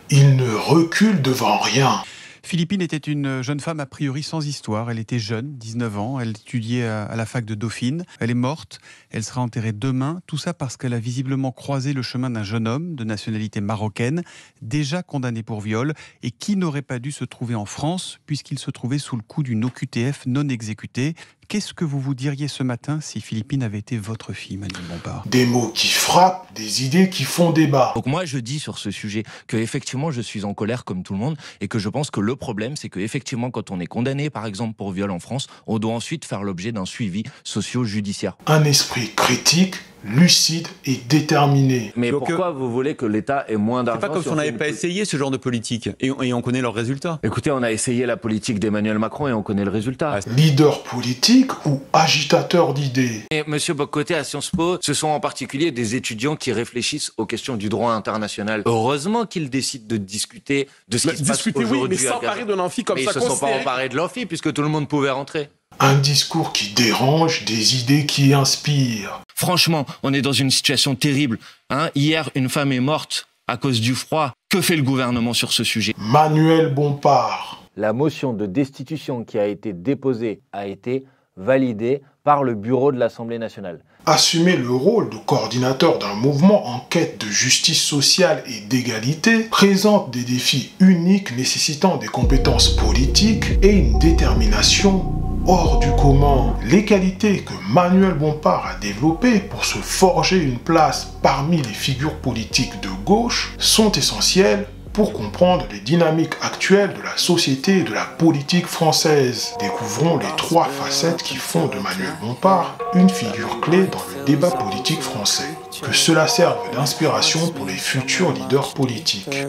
Il ne recule devant rien. Philippine était une jeune femme a priori sans histoire. Elle était jeune, 19 ans, elle étudiait à la fac de Dauphine. Elle est morte, elle sera enterrée demain. Tout ça parce qu'elle a visiblement croisé le chemin d'un jeune homme de nationalité marocaine, déjà condamné pour viol, et qui n'aurait pas dû se trouver en France puisqu'il se trouvait sous le coup d'une OQTF non exécutée. Qu'est-ce que vous vous diriez ce matin si Philippine avait été votre fille, Manuel Bompard? Des mots qui frappent, des idées qui font débat. Donc moi je dis sur ce sujet que effectivement je suis en colère comme tout le monde et que je pense que le problème c'est que effectivement quand on est condamné par exemple pour viol en France, on doit ensuite faire l'objet d'un suivi socio-judiciaire. Un esprit critique, lucide et déterminé. Mais pourquoi vous voulez que l'État ait moins d'argent? C'est pas comme si on n'avait pas essayé ce genre de politique et on connaît leurs résultats. Écoutez, on a essayé la politique d'Emmanuel Macron et on connaît le résultat. Leader politique ou agitateur d'idées. Et Monsieur Bocoté à Sciences Po, ce sont en particulier des étudiants qui réfléchissent aux questions du droit international. Heureusement qu'ils décident de discuter de ce qui se passe aujourd'hui. Oui, mais s'emparer d'un amphi comme mais ça, ils se sont pas emparés de l'amphi puisque tout le monde pouvait rentrer. Un discours qui dérange, des idées qui inspirent. Franchement, on est dans une situation terrible. Hier, une femme est morte à cause du froid. Que fait le gouvernement sur ce sujet? Manuel Bompard. La motion de destitution qui a été déposée a été validée par le bureau de l'Assemblée nationale. Assumer le rôle de coordinateur d'un mouvement en quête de justice sociale et d'égalité présente des défis uniques nécessitant des compétences politiques et une détermination hors du commun. Les qualités que Manuel Bompard a développées pour se forger une place parmi les figures politiques de gauche sont essentielles pour comprendre les dynamiques actuelles de la société et de la politique française. Découvrons les 3 facettes qui font de Manuel Bompard une figure clé dans le débat politique français. Que cela serve d'inspiration pour les futurs leaders politiques.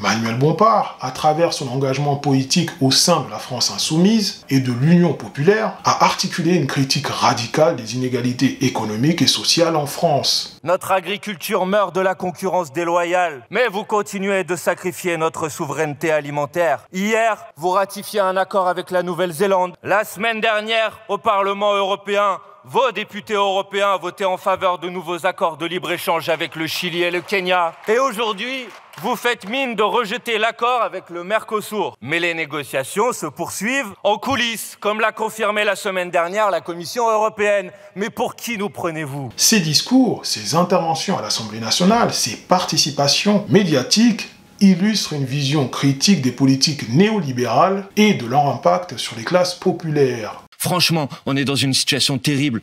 Manuel Bompard, à travers son engagement politique au sein de la France insoumise et de l'Union populaire, a articulé une critique radicale des inégalités économiques et sociales en France. Notre agriculture meurt de la concurrence déloyale, mais vous continuez de sacrifier notre souveraineté alimentaire. Hier, vous ratifiez un accord avec la Nouvelle-Zélande. La semaine dernière, au Parlement européen, vos députés européens votaient en faveur de nouveaux accords de libre-échange avec le Chili et le Kenya. Et aujourd'hui, vous faites mine de rejeter l'accord avec le Mercosur. Mais les négociations se poursuivent en coulisses, comme l'a confirmé la semaine dernière la Commission européenne. Mais pour qui nous prenez-vous? Ces discours, ces interventions à l'Assemblée nationale, ces participations médiatiques illustrent une vision critique des politiques néolibérales et de leur impact sur les classes populaires. Franchement, on est dans une situation terrible.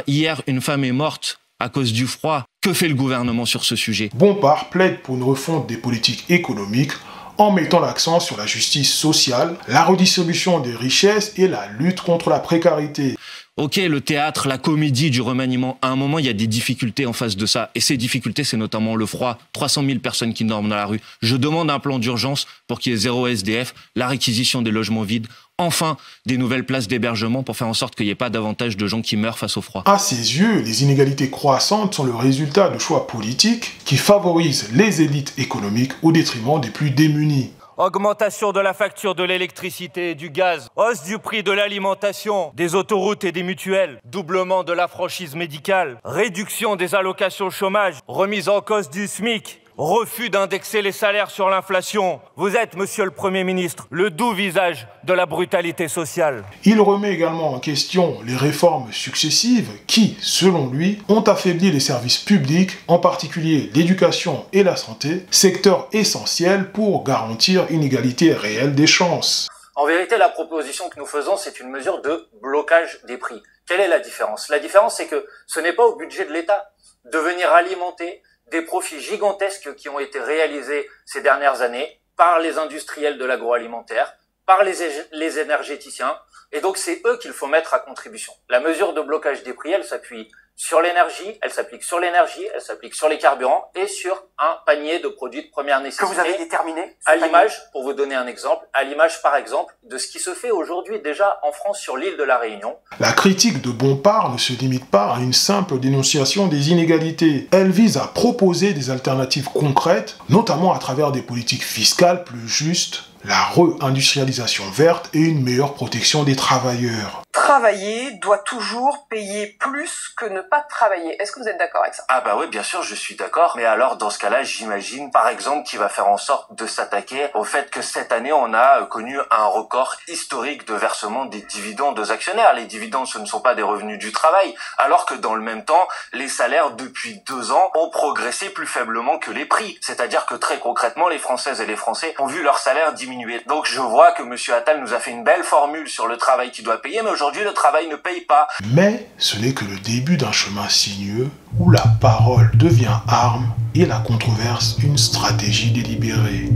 Hier, une femme est morte à cause du froid. Que fait le gouvernement sur ce sujet? Bompard plaide pour une refonte des politiques économiques en mettant l'accent sur la justice sociale, la redistribution des richesses et la lutte contre la précarité. Ok, le théâtre, la comédie du remaniement, à un moment, il y a des difficultés en face de ça. Et ces difficultés, c'est notamment le froid. 300 000 personnes qui dorment dans la rue. Je demande un plan d'urgence pour qu'il y ait 0 SDF, la réquisition des logements vides, enfin des nouvelles places d'hébergement pour faire en sorte qu'il n'y ait pas davantage de gens qui meurent face au froid. À ses yeux, les inégalités croissantes sont le résultat de choix politiques qui favorisent les élites économiques au détriment des plus démunis. Augmentation de la facture de l'électricité et du gaz, hausse du prix de l'alimentation, des autoroutes et des mutuelles, doublement de la franchise médicale, réduction des allocations chômage, remise en cause du SMIC, refus d'indexer les salaires sur l'inflation. Vous êtes, monsieur le Premier ministre, le doux visage de la brutalité sociale. Il remet également en question les réformes successives qui, selon lui, ont affaibli les services publics, en particulier l'éducation et la santé, secteurs essentiels pour garantir une égalité réelle des chances. En vérité, la proposition que nous faisons, c'est une mesure de blocage des prix. Quelle est la différence? La différence, c'est que ce n'est pas au budget de l'État de venir alimenter des profits gigantesques qui ont été réalisés ces dernières années par les industriels de l'agroalimentaire, par les énergéticiens, et donc c'est eux qu'il faut mettre à contribution. La mesure de blocage des prix, elle s'appuie sur l'énergie, elle s'applique sur l'énergie, elle s'applique sur les carburants et sur un panier de produits de première nécessité. Que vous avez déterminé? À l'image, pour vous donner un exemple, à l'image par exemple de ce qui se fait aujourd'hui déjà en France sur l'île de la Réunion. La critique de Bompard ne se limite pas à une simple dénonciation des inégalités. Elle vise à proposer des alternatives concrètes, notamment à travers des politiques fiscales plus justes, la re-industrialisation verte et une meilleure protection des travailleurs. travailler doit toujours payer plus que ne pas travailler. Est-ce que vous êtes d'accord avec ça? Ah bah oui, bien sûr, je suis d'accord. Mais alors, dans ce cas-là, j'imagine, par exemple, qu'il va faire en sorte de s'attaquer au fait que cette année, on a connu un record historique de versement des dividendes aux actionnaires. Les dividendes, ce ne sont pas des revenus du travail, alors que dans le même temps, les salaires, depuis 2 ans, ont progressé plus faiblement que les prix. C'est-à-dire que très concrètement, les Françaises et les Français ont vu leur salaire diminuer. Donc je vois que M. Attal nous a fait une belle formule sur le travail qui doit payer, mais aujourd'hui, le travail ne paye pas. Mais ce n'est que le début d'un chemin sinueux où la parole devient arme et la controverse une stratégie délibérée.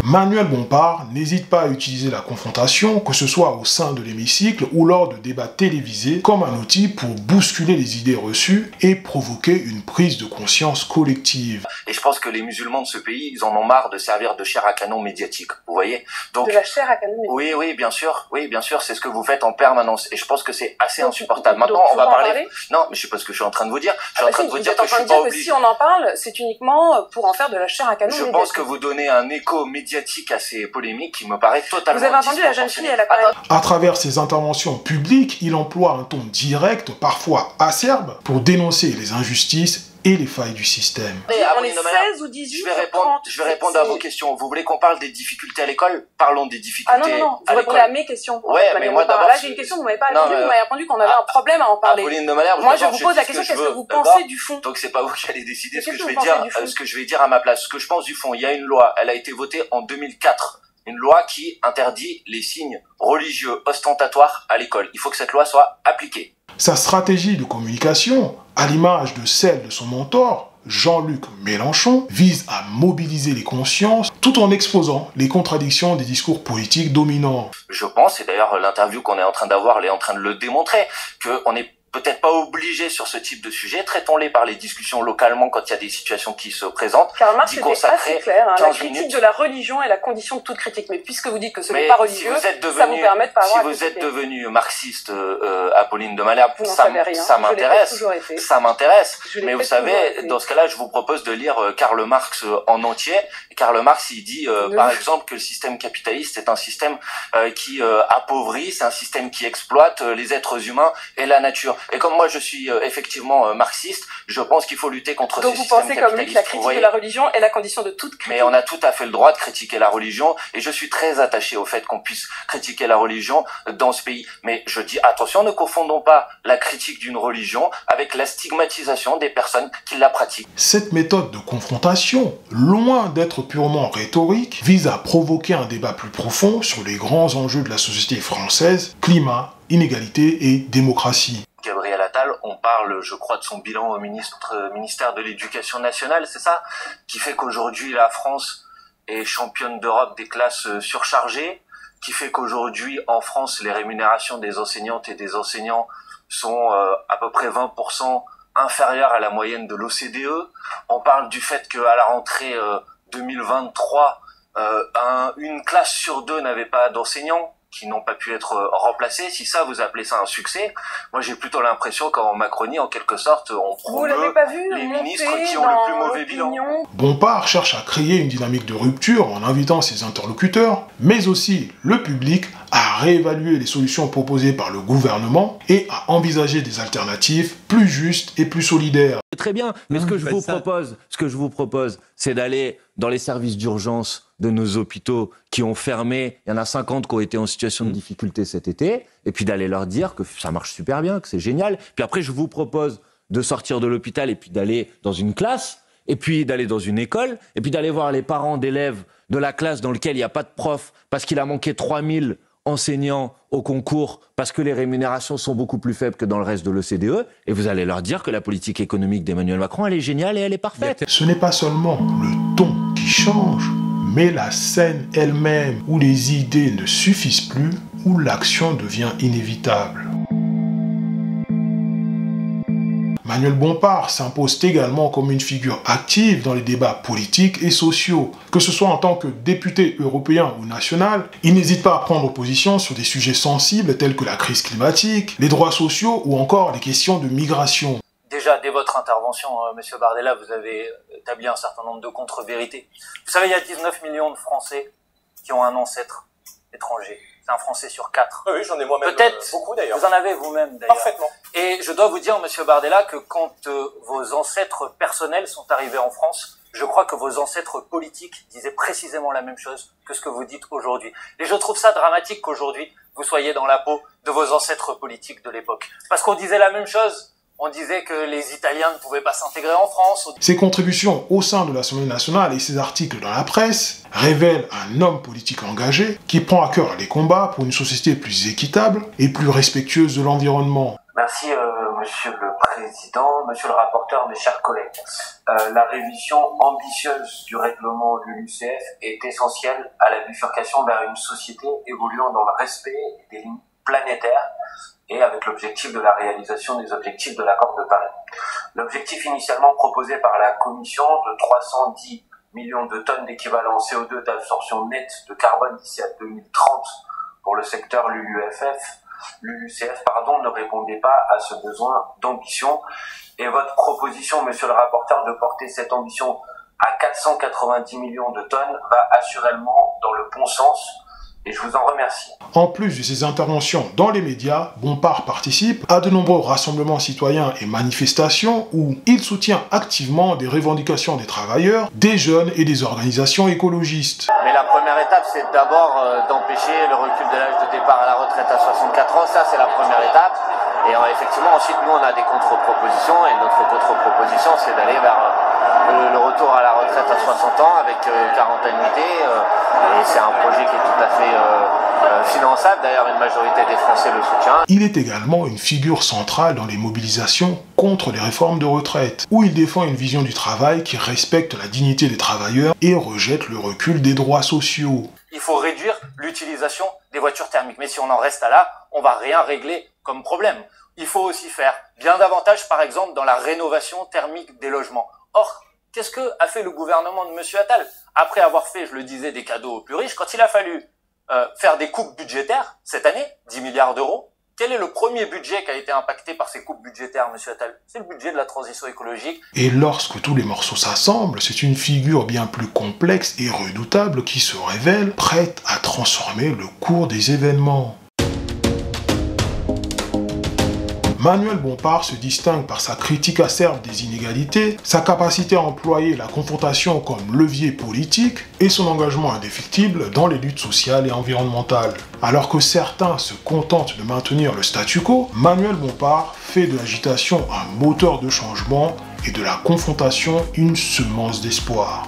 Manuel Bompard n'hésite pas à utiliser la confrontation, que ce soit au sein de l'hémicycle ou lors de débats télévisés, comme un outil pour bousculer les idées reçues et provoquer une prise de conscience collective. Et je pense que les musulmans de ce pays, ils en ont marre de servir de chair à canon médiatique, vous voyez. Donc, de la chair à canon médiatique. Oui, bien sûr, c'est ce que vous faites en permanence. Et je pense que c'est assez insupportable. Maintenant, on va parler... Non, mais je sais pas ce que je suis en train de vous dire. Je suis en train de vous dire que je suis pas obligé. Si on en parle, c'est uniquement pour en faire de la chair à canon médiatique. Je pense que vous donnez un écho médiatique à ces polémiques qui me paraît totalement... Vous avez entendu la jeune fille, elle a parlé... À travers ses interventions publiques, il emploie un ton direct, parfois acerbe, pour dénoncer les injustices et les failles du système. On est 16 ou 18 je vais répondre à vos questions. Vous voulez qu'on parle des difficultés à l'école? Parlons des difficultés à l'école. Ah non, vous répondez à mes questions. Ouais, mais moi d'abord... Là, j'ai une question, vous m'avez pas répondu, vous m'avez répondu qu'on avait un problème à en parler. Apolline de Malherbe, moi, je vous pose la question, qu'est-ce que vous pensez du fond? Donc c'est pas vous qui allez décider ce que je vais dire à ma place. Ce que je pense du fond, il y a une loi, elle a été votée en 2004. Une loi qui interdit les signes religieux ostentatoires à l'école. Il faut que cette loi soit appliquée. Sa stratégie de communication, à l'image de celle de son mentor, Jean-Luc Mélenchon, vise à mobiliser les consciences tout en exposant les contradictions des discours politiques dominants. Je pense, et d'ailleurs l'interview qu'on est en train d'avoir, elle est en train de le démontrer, qu'on est peut-être pas obligé sur ce type de sujet. Traitons-les par les discussions localement quand il y a des situations qui se présentent. Karl Marx était assez clair, la critique de la religion est la condition de toute critique. Mais puisque vous dites que ce n'est pas religieux, ça vous permet de pas avoir... Si vous êtes devenu marxiste, Apolline de Malherbe, ça m'intéresse. Mais vous savez, dans ce cas-là, je vous propose de lire Karl Marx en entier. Karl Marx, il dit, par exemple, que le système capitaliste est un système qui appauvrit, c'est un système qui exploite les êtres humains et la nature. Et comme moi je suis effectivement marxiste, je pense qu'il faut lutter contre ce système capitaliste. Donc vous pensez comme lui que la critique de la religion est la condition de toute critique? Mais on a tout à fait le droit de critiquer la religion, et je suis très attaché au fait qu'on puisse critiquer la religion dans ce pays. Mais je dis attention, ne confondons pas la critique d'une religion avec la stigmatisation des personnes qui la pratiquent. Cette méthode de confrontation, loin d'être purement rhétorique, vise à provoquer un débat plus profond sur les grands enjeux de la société française, climat, inégalité et démocratie. Gabriel Attal, on parle, je crois, de son bilan au ministère de l'Éducation nationale, c'est ça? Qui fait qu'aujourd'hui, la France est championne d'Europe des classes surchargées, qui fait qu'aujourd'hui, en France, les rémunérations des enseignantes et des enseignants sont à peu près 20% inférieures à la moyenne de l'OCDE. On parle du fait qu'à la rentrée 2023, une classe sur 2 n'avait pas d'enseignants qui n'ont pas pu être remplacés. Si ça, vous appelez ça un succès, moi j'ai plutôt l'impression qu'en Macronie, en quelque sorte, on promeut les ministres qui ont le plus mauvais bilan. Bompard cherche à créer une dynamique de rupture en invitant ses interlocuteurs, mais aussi le public, à réévaluer les solutions proposées par le gouvernement et à envisager des alternatives plus justes et plus solidaires. Très bien, mais ce que je vous propose, c'est d'aller dans les services d'urgence de nos hôpitaux qui ont fermé. Il y en a 50 qui ont été en situation de difficulté cet été, et puis d'aller leur dire que ça marche super bien, que c'est génial. Puis après, je vous propose de sortir de l'hôpital et puis d'aller dans une classe, et puis d'aller dans une école, et puis d'aller voir les parents d'élèves de la classe dans laquelle il n'y a pas de prof parce qu'il a manqué 3000 enseignants au concours parce que les rémunérations sont beaucoup plus faibles que dans le reste de l'OCDE, et vous allez leur dire que la politique économique d'Emmanuel Macron, elle est géniale et elle est parfaite. Ce n'est pas seulement le ton qui change, mais la scène elle-même où les idées ne suffisent plus, où l'action devient inévitable. Manuel Bompard s'impose également comme une figure active dans les débats politiques et sociaux. Que ce soit en tant que député européen ou national, il n'hésite pas à prendre position sur des sujets sensibles tels que la crise climatique, les droits sociaux ou encore les questions de migration. Déjà, dès votre intervention, Monsieur Bardella, vous avez établi un certain nombre de contre-vérités. Vous savez, il y a 19 millions de Français qui ont un ancêtre étranger. un Français sur 4. Oui, j'en ai moi-même beaucoup d'ailleurs. Vous en avez vous-même d'ailleurs. Parfaitement. Et je dois vous dire, Monsieur Bardella, que quand vos ancêtres personnels sont arrivés en France, je crois que vos ancêtres politiques disaient précisément la même chose que ce que vous dites aujourd'hui. Et je trouve ça dramatique qu'aujourd'hui, vous soyez dans la peau de vos ancêtres politiques de l'époque. Parce qu'on disait la même chose. On disait que les Italiens ne pouvaient pas s'intégrer en France. Ses contributions au sein de l'Assemblée nationale et ses articles dans la presse révèlent un homme politique engagé qui prend à cœur les combats pour une société plus équitable et plus respectueuse de l'environnement. Merci Monsieur le Président, Monsieur le rapporteur, mes chers collègues. La révision ambitieuse du règlement LULUCF est essentielle à la bifurcation vers une société évoluant dans le respect des lignes planétaires et avec l'objectif de la réalisation des objectifs de l'accord de Paris. L'objectif initialement proposé par la Commission de 310 millions de tonnes d'équivalent CO2 d'absorption nette de carbone d'ici à 2030 pour le secteur LULUCF, ne répondait pas à ce besoin d'ambition. Et votre proposition, monsieur le rapporteur, de porter cette ambition à 490 millions de tonnes va assurément dans le bon sens. Et je vous en remercie. En plus de ses interventions dans les médias, Bompard participe à de nombreux rassemblements citoyens et manifestations où il soutient activement des revendications des travailleurs, des jeunes et des organisations écologistes. Mais la première étape, c'est d'abord d'empêcher le recul de l'âge de départ à la retraite à 64 ans. Ça, c'est la première étape. Et effectivement, ensuite, nous, on a des contre-propositions. Et notre contre-proposition, c'est d'aller vers le retour à la retraite à 60 ans avec 40 annuités. Et c'est un projet qui est tout à fait finançable. D'ailleurs, une majorité des Français le soutient. Il est également une figure centrale dans les mobilisations contre les réformes de retraite, où il défend une vision du travail qui respecte la dignité des travailleurs et rejette le recul des droits sociaux. Il faut réduire l'utilisation des voitures thermiques. Mais si on en reste à là, on va rien régler comme problème. Il faut aussi faire bien davantage, par exemple, dans la rénovation thermique des logements. Or, qu'est-ce que a fait le gouvernement de M. Attal? Après avoir fait, je le disais, des cadeaux aux plus riches, quand il a fallu faire des coupes budgétaires, cette année, 10 milliards d'euros, quel est le premier budget qui a été impacté par ces coupes budgétaires, M. Attal? C'est le budget de la transition écologique. Et lorsque tous les morceaux s'assemblent, c'est une figure bien plus complexe et redoutable qui se révèle, prête à transformer le cours des événements. Manuel Bompard se distingue par sa critique acerbe des inégalités, sa capacité à employer la confrontation comme levier politique et son engagement indéfectible dans les luttes sociales et environnementales. Alors que certains se contentent de maintenir le statu quo, Manuel Bompard fait de l'agitation un moteur de changement et de la confrontation une semence d'espoir.